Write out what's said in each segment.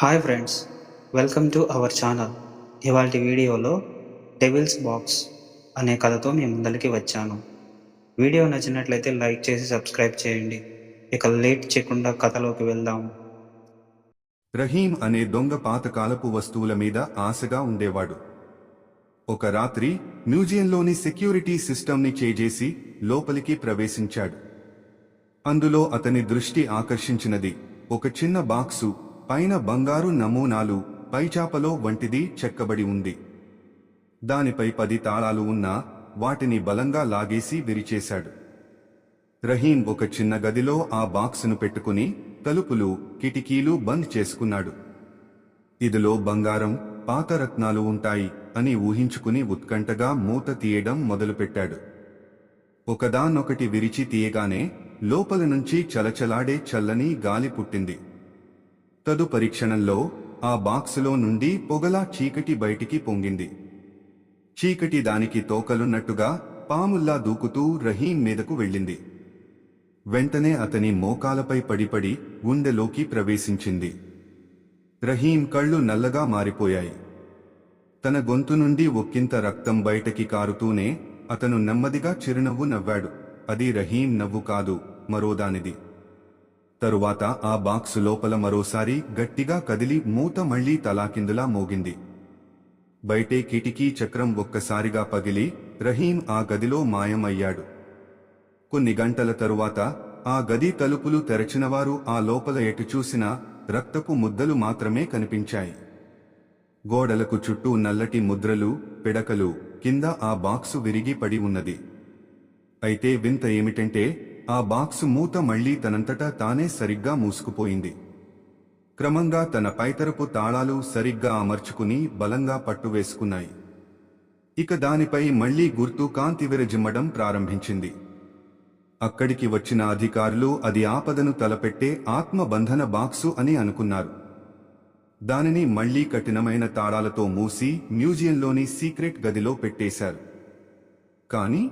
Hi friends, welcome to our channel. ఇవాల్టి వీడియోలో devils box అనే కథతో మీ ముందరికి వచ్చాను. వీడియో నచ్చినట్లయితే లైక్ చేసి సబ్స్క్రైబ్ చేయండి. ఇక లేట్ చేయకుండా కథలోకి వెళ్దాం. రహీం అనే దొంగ పాతకాలపు వస్తువుల మీద ఆశగా ఉండేవాడు. ఒక రాత్రి మ్యూజియంలోని సెక్యూరిటీ సిస్టమ్ని చేజేసి లోపలికి ప్రవేశించాడు. అందులో అతని దృష్టి ఆకర్షించినది ఒక చిన్న బాక్సు. పైన బంగారు నమూనాలు, పైచాపలో వంటిది చెక్కబడి ఉంది. దానిపై 10 తాళాలు ఉన్నా వాటిని బలంగా లాగేసి విరిచేశాడు. రహీం ఒక చిన్న గదిలో ఆ బాక్సును పెట్టుకుని తలుపులు, కిటికీలు బంద్ చేసుకున్నాడు. ఇదిలో బంగారం, పాత రత్నాలు ఉంటాయి అని ఊహించుకుని ఉత్కంఠగా మూత తీయడం మొదలుపెట్టాడు. ఒకదాన్నొకటి విరిచి తీయగానే లోపల నుంచి చలచలాడే చల్లని గాలి పుట్టింది. తదుపరి క్షణంలో ఆ బాక్సులో నుండి పొగలా చీకటి బయటికి పొంగింది. చీకటి దానికి తోకలున్నట్టుగా పాముల్లా దూకుతూ రహీం మీదకు వెళ్ళింది. వెంటనే అతని మోకాలపై పడిపడి గుండెలోకి ప్రవేశించింది. రహీం కళ్ళు నల్లగా మారిపోయాయి. తన గొంతు నుండి ఒక్కింత రక్తం బయటకి కారుతూనే అతను నెమ్మదిగా చిరునవ్వు నవ్వాడు. అది రహీం నవ్వు కాదు, మరోదానిది. తరువాత ఆ బాక్సు లోపల మరోసారి గట్టిగా కదిలి మూత మళ్లీ తలాకిందులా మోగింది. బయటే కిటికీ చక్రం ఒక్కసారిగా పగిలి రహీం ఆ గదిలో మాయమయ్యాడు. కొన్ని గంటల తరువాత ఆ గది తలుపులు తెరచినవారు ఆ లోపల ఎటు చూసినా రక్తపు ముద్దలు మాత్రమే కనిపించాయి. గోడలకు చుట్టూ నల్లటి ముద్రలు, పిడకలు, కింద ఆ బాక్సు విరిగి పడి ఉన్నది. అయితే వింత ఏమిటంటే ఆ బాక్సు మూత మళ్లీ తనంతటా తానే సరిగ్గా మూసుకుపోయింది. క్రమంగా తన పైతరపు తాళాలు సరిగ్గా అమర్చుకుని బలంగా పట్టువేసుకున్నాయి. ఇక దానిపై మళ్లీ గుర్తు కాంతి విరజిమ్మడం ప్రారంభించింది. అక్కడికి వచ్చిన అధికారులు అది ఆపదను తలపెట్టే ఆత్మబంధన బాక్సు అని అనుకున్నారు. దానిని మళ్లీ కఠినమైన తాళాలతో మూసి మ్యూజియంలోని సీక్రెట్ గదిలో పెట్టేశారు. కాని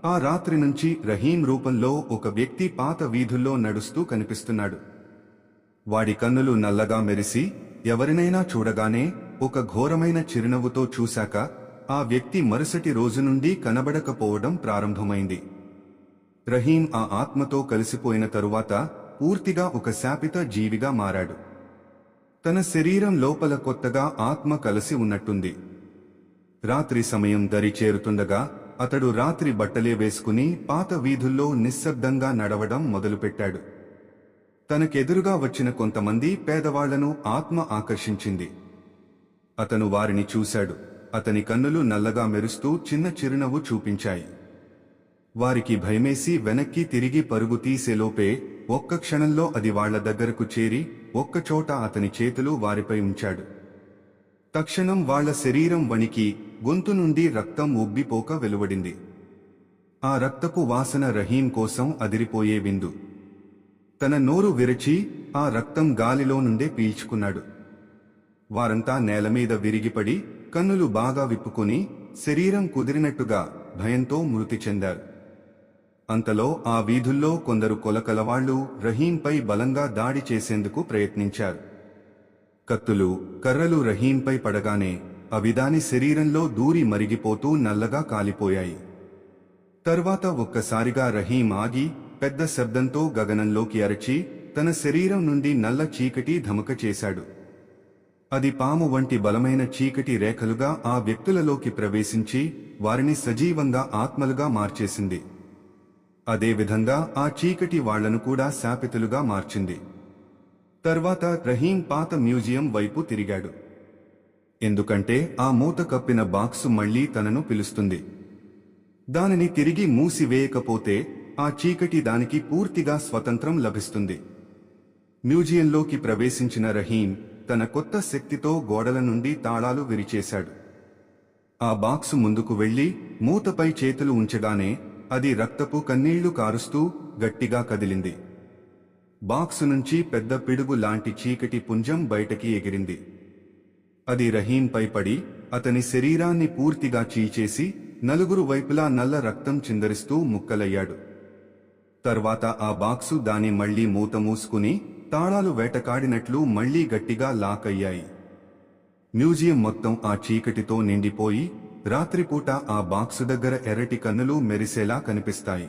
ఆ రాత్రి నుంచి రహీం రూపంలో ఒక వ్యక్తి పాత వీధుల్లో నడుస్తూ కనిపిస్తున్నాడు. వాడి కన్నులు నల్లగా మెరిసి ఎవరినైనా చూడగానే ఒక ఘోరమైన చిరునవ్వుతో చూశాక ఆ వ్యక్తి మరుసటి రోజు నుండి కనబడకపోవడం ప్రారంభమైంది. రహీం ఆ ఆత్మతో కలిసిపోయిన తరువాత పూర్తిగా ఒక శాపిత జీవిగా మారాడు. తన శరీరం లోపల కొత్తగా ఆత్మ కలిసి ఉన్నట్టుంది. రాత్రి సమయం దరి చేరుతుండగా అతడు రాత్రి బట్టలే వేసుకుని పాత వీధుల్లో నిశ్శబ్దంగా నడవడం మొదలుపెట్టాడు. తనకెదురుగా వచ్చిన కొంతమంది పేదవాళ్లను ఆత్మ ఆకర్షించింది. అతను వారిని చూశాడు. అతని కన్నులు నల్లగా మెరుస్తూ చిన్న చిరునవ్వు చూపించాయి. వారికి భయమేసి వెనక్కి తిరిగి పరుగు తీసేలోపే ఒక్క క్షణంలో అది వాళ్ల దగ్గరకు చేరి ఒక్కచోట అతని చేతులు వారిపై ఉంచాడు. తక్షణం వాళ్ల శరీరం వణికి గొంతు నుండి రక్తం ఉబ్బిపోక వెలువడింది. ఆ రక్తపు వాసన రహీం కోసం అదిరిపోయే విందు. తన నోరు విరచి ఆ రక్తం గాలిలో నుండే పీల్చుకున్నాడు. వారంతా నేలమీద విరిగిపడి కన్నులు బాగా విప్పుకుని శరీరం కుదిరినట్టుగా భయంతో మృతి చెందారు. అంతలో ఆ వీధుల్లో కొందరు కొలకలవాళ్లు రహీంపై బలంగా దాడి చేసేందుకు ప్రయత్నించారు. కత్తులు, కర్రలు రహీంపై పడగానే అవి దాని శరీరంలో దూరి మరిగిపోతూ నల్లగా కాలిపోయాయి. తర్వాత ఒక్కసారిగా రహీం ఆగి పెద్ద శబ్దంతో గగనంలోకి అరచి తన శరీరం నుండి నల్ల చీకటి ధమక చేశాడు. అది పాము వంటి బలమైన చీకటి రేఖలుగా ఆ వ్యక్తులలోకి ప్రవేశించి వారిని సజీవంగా ఆత్మలుగా మార్చేసింది. అదేవిధంగా ఆ చీకటి వాళ్లను కూడా శాపితులుగా మార్చింది. తర్వాత రహీం పాత మ్యూజియం వైపు తిరిగాడు. ఎందుకంటే ఆ మూత కప్పిన బాక్సు మళ్లీ తనను పిలుస్తుంది. దానిని తిరిగి మూసివేయకపోతే ఆ చీకటి దానికి పూర్తిగా స్వతంత్రం లభిస్తుంది. మ్యూజియంలోకి ప్రవేశించిన రహీం తన కొత్త శక్తితో గోడల నుండి తాళాలు విరిచేశాడు. ఆ బాక్సు ముందుకు వెళ్లి మూతపై చేతులు ఉంచగానే అది రక్తపు కన్నీళ్లు కారుస్తూ గట్టిగా కదిలింది. బాక్సు నుంచి పెద్ద పిడుగు లాంటి చీకటి పుంజం బయటకి ఎగిరింది. అది రహీంపై పడి అతని శరీరాన్ని పూర్తిగా చీల్చేసి నలుగురు వైపులా నల్ల రక్తం చిందరిస్తూ ముక్కలయ్యాడు. తర్వాత ఆ బాక్సు దాని మళ్లీ మూత మూసుకుని తాళాలు వేటకాడినట్లు మళ్లీ గట్టిగా లాక్ అయ్యాయి. మ్యూజియం మొత్తం ఆ చీకటితో నిండిపోయి రాత్రిపూట ఆ బాక్సు దగ్గర ఎర్రటి కన్నులు మెరిసేలా కనిపిస్తాయి.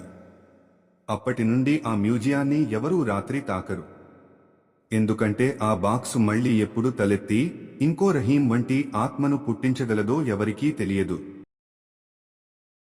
అప్పటి నుండి ఆ మ్యూజియాన్ని ఎవరూ రాత్రి తాకరు. ఎందుకంటే ఆ బాక్సు మళ్లీ ఎప్పుడు తలెత్తి ఇంకో రహీం వంటి ఆత్మను పుట్టించగలదో ఎవరికీ తెలియదు.